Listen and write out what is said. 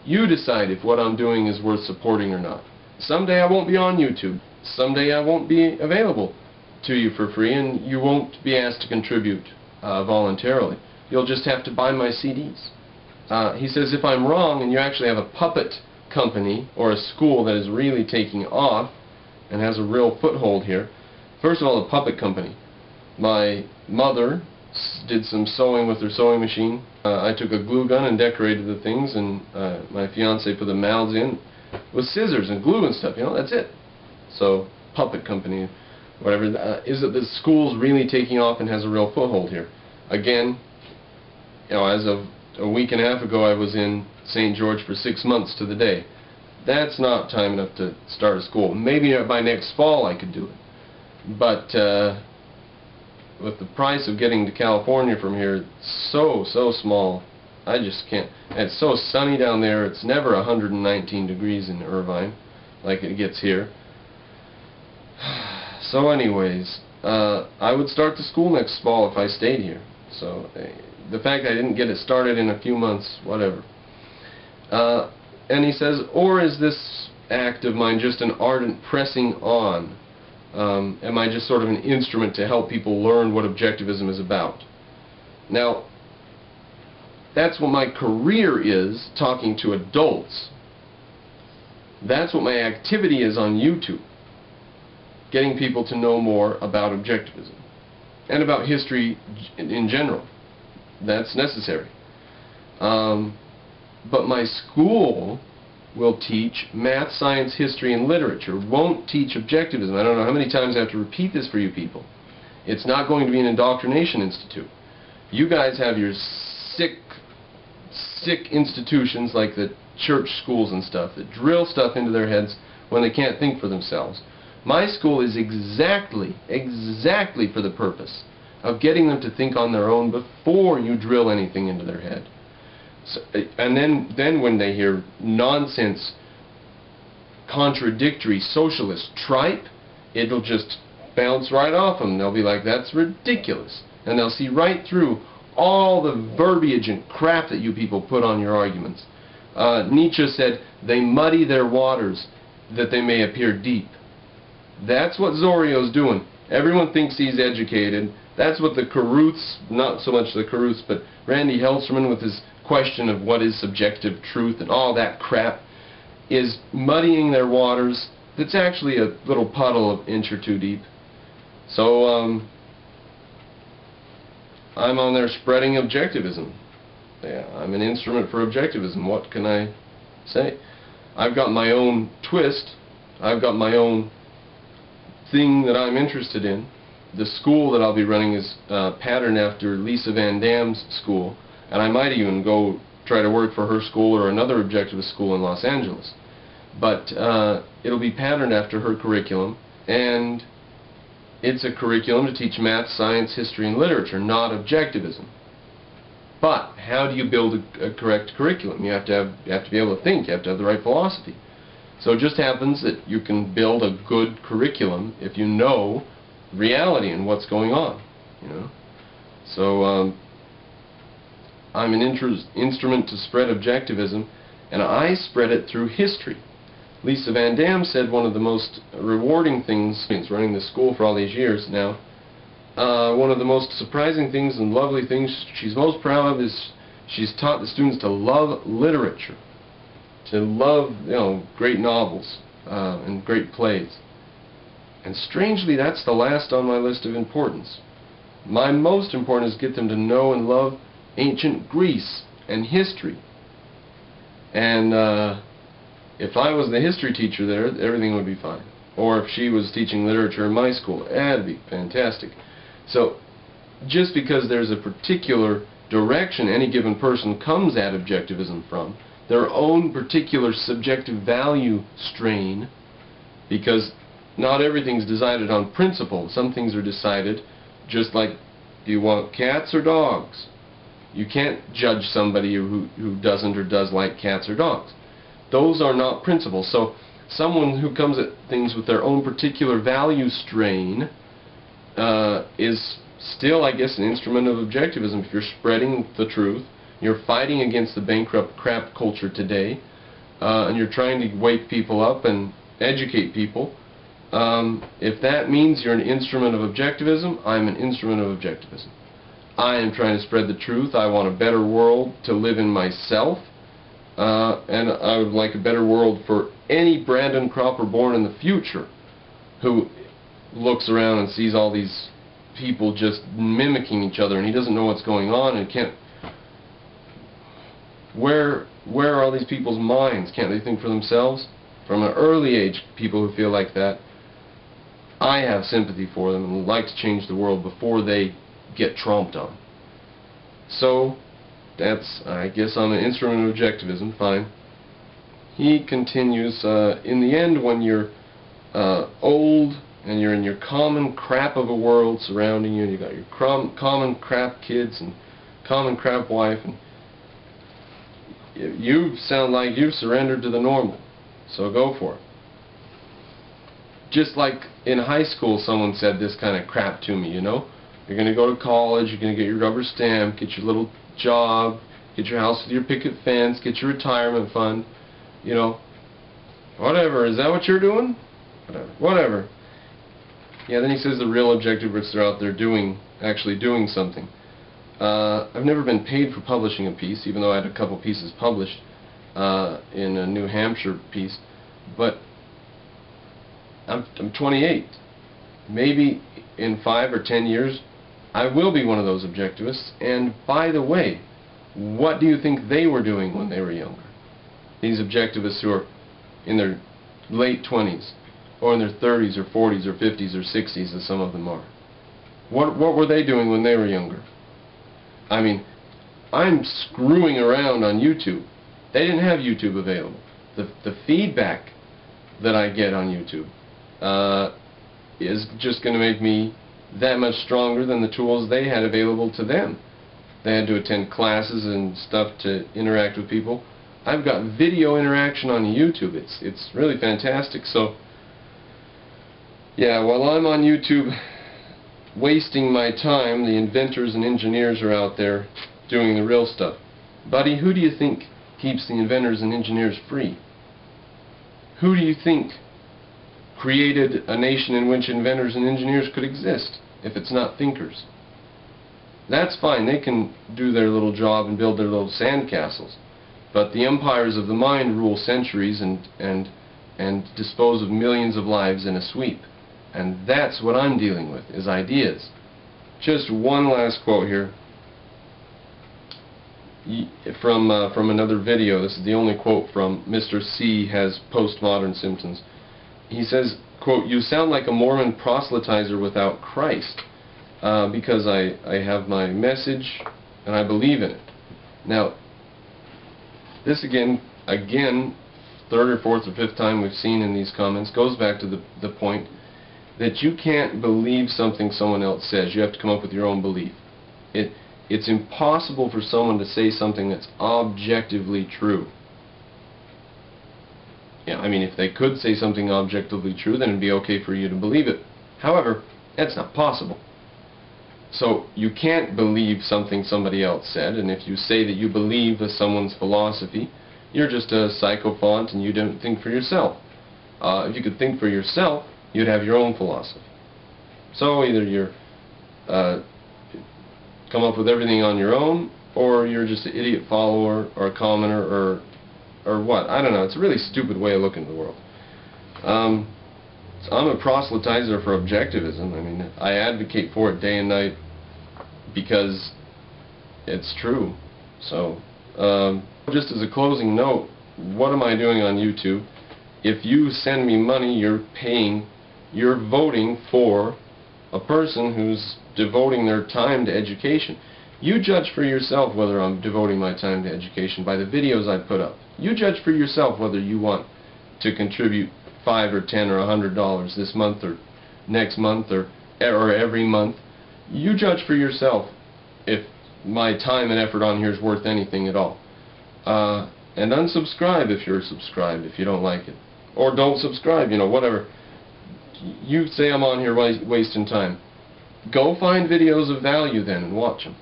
You decide if what I'm doing is worth supporting or not. Someday I won't be on YouTube. Someday I won't be available to you for free, and you won't be asked to contribute voluntarily. You'll just have to buy my CDs. He says if I'm wrong and you actually have a puppet company or a school that is really taking off and has a real foothold here, first of all, a puppet company. My mother did some sewing with her sewing machine. I took a glue gun and decorated the things, and my fiance put the mouths in with scissors and glue and stuff, you know, that's it. So, puppet company, whatever. Is it the school's really taking off and has a real foothold here? Again, you know, as of a week and a half ago, I was in St. George for 6 months to the day. That's not time enough to start a school. Maybe by next fall I could do it. But with the price of getting to California from here, it's so small. I just can't. And it's so sunny down there. It's never 119 degrees in Irvine like it gets here. So anyways, I would start the school next fall if I stayed here. So the fact I didn't get it started in a few months, whatever. And he says, or is this act of mine just an ardent pressing on? Am I just sort of an instrument to help people learn what objectivism is about? Now, that's what my career is, talking to adults. That's what my activity is on YouTube, getting people to know more about objectivism and about history in general. That's necessary. But my school will teach math, science, history, and literature. Won't teach objectivism. I don't know how many times I have to repeat this for you people. It's not going to be an indoctrination institute. You guys have your sick institutions like the church schools and stuff that drill stuff into their heads when they can't think for themselves. My school is exactly for the purpose of getting them to think on their own before you drill anything into their head. So, and then when they hear nonsense, contradictory socialist tripe, it'll just bounce right off them. They'll be like, that's ridiculous. And they'll see right through all the verbiage and crap that you people put on your arguments. Nietzsche said, they muddy their waters that they may appear deep. That's what Zorio's doing. Everyone thinks he's educated. That's what the Caruths, not so much the Caruths, but Randy Helserman with his question of what is subjective truth and all that crap, is muddying their waters. That's actually a little puddle an inch or two deep. So I'm on there spreading objectivism. Yeah, I'm an instrument for objectivism. What can I say? I've got my own twist. I've got my own thing that I'm interested in. The school that I'll be running is patterned after Lisa Van Dam's school, and I might even go try to work for her school or another objectivist school in Los Angeles. But it'll be patterned after her curriculum, and it's a curriculum to teach math, science, history, and literature, not objectivism. But how do you build a correct curriculum? You have to be able to think. You have to have the right philosophy. So it just happens that you can build a good curriculum if you know reality and what's going on, you know. So I'm an instrument to spread objectivism, and I spread it through history. Lisa Van Dam said one of the most rewarding things, running the school for all these years now, one of the most surprising things and lovely things she's most proud of is she's taught the students to love literature, to love, you know, great novels and great plays. And strangely, that's the last on my list of importance. My most important is get them to know and love ancient Greece and history. And if I was the history teacher there, everything would be fine. Or if she was teaching literature in my school, that'd be fantastic. So just because there's a particular direction any given person comes at objectivism from, their own particular subjective value strain, because not everything's decided on principle. Some things are decided just like, do you want cats or dogs? You can't judge somebody who doesn't or does like cats or dogs. Those are not principles. So someone who comes at things with their own particular value strain is still, I guess, an instrument of objectivism. If you're spreading the truth, you're fighting against the bankrupt crap culture today, and you're trying to wake people up and educate people, if that means you're an instrument of objectivism, I'm an instrument of objectivism. I am trying to spread the truth. I want a better world to live in myself, and I would like a better world for any Brandon Cropper born in the future who looks around and sees all these people just mimicking each other, and he doesn't know what's going on and can't. Where are all these people's minds? Can't they think for themselves? From an early age, people who feel like that, I have sympathy for them and would like to change the world before they get tromped on. So, that's, I guess I'm an instrument of objectivism, fine. He continues, in the end, when you're old and you're in your common crap of a world surrounding you, and you got your common crap kids and common crap wife, and you sound like you've surrendered to the normal, so go for it. Just like in high school someone said this kind of crap to me, you know? You're going to go to college, you're going to get your rubber stamp, get your little job, get your house with your picket fence, get your retirement fund, you know. Whatever, is that what you're doing? Whatever. Yeah, then he says the real objectivists are out there actually doing something. I've never been paid for publishing a piece, even though I had a couple pieces published in a New Hampshire piece. But I'm 28. Maybe in 5 or 10 years, I will be one of those objectivists. And by the way, what do you think they were doing when they were younger? These objectivists who are in their late 20s, or in their 30s, or 40s, or 50s, or 60s, as some of them are. What were they doing when they were younger? I mean, I'm screwing around on YouTube. They didn't have YouTube available. The feedback that I get on YouTube is just going to make me that much stronger than the tools they had available to them. They had to attend classes and stuff to interact with people. I've got video interaction on YouTube. It's really fantastic. So, yeah, while I'm on YouTube wasting my time, the inventors and engineers are out there doing the real stuff. Buddy, who do you think keeps the inventors and engineers free? Who do you think created a nation in which inventors and engineers could exist, if it's not thinkers? That's fine, they can do their little job and build their little sandcastles, but the empires of the mind rule centuries and dispose of millions of lives in a sweep. And that's what I'm dealing with, is ideas. Just one last quote here from another video. This is the only quote from Mr. C. has postmodern symptoms. He says, quote, "You sound like a Mormon proselytizer without Christ, because I have my message and I believe in it." Now, this again, third or fourth or fifth time we've seen in these comments, goes back to the point that you can't believe something someone else says. You have to come up with your own belief. It's impossible for someone to say something that's objectively true. Yeah, I mean, if they could say something objectively true, then it'd be okay for you to believe it. However, that's not possible. So you can't believe something somebody else said, and if you say that you believe someone's philosophy, you're just a sycophant and you don't think for yourself. If you could think for yourself, you'd have your own philosophy. So either you're come up with everything on your own, or you're just an idiot follower or a commenter or what. I don't know. It's a really stupid way of looking at the world. So I'm a proselytizer for objectivism. I mean, I advocate for it day and night because it's true. So just as a closing note, what am I doing on YouTube? If you send me money, you're voting for a person who's devoting their time to education. You judge for yourself whether I'm devoting my time to education by the videos I put up. You judge for yourself whether you want to contribute $5 or $10 or $100 this month or next month or every month. You judge for yourself if my time and effort on here is worth anything at all. And unsubscribe if you're subscribed if you don't like it. Or don't subscribe, you know, whatever. You say I'm on here wasting time. Go find videos of value then and watch them.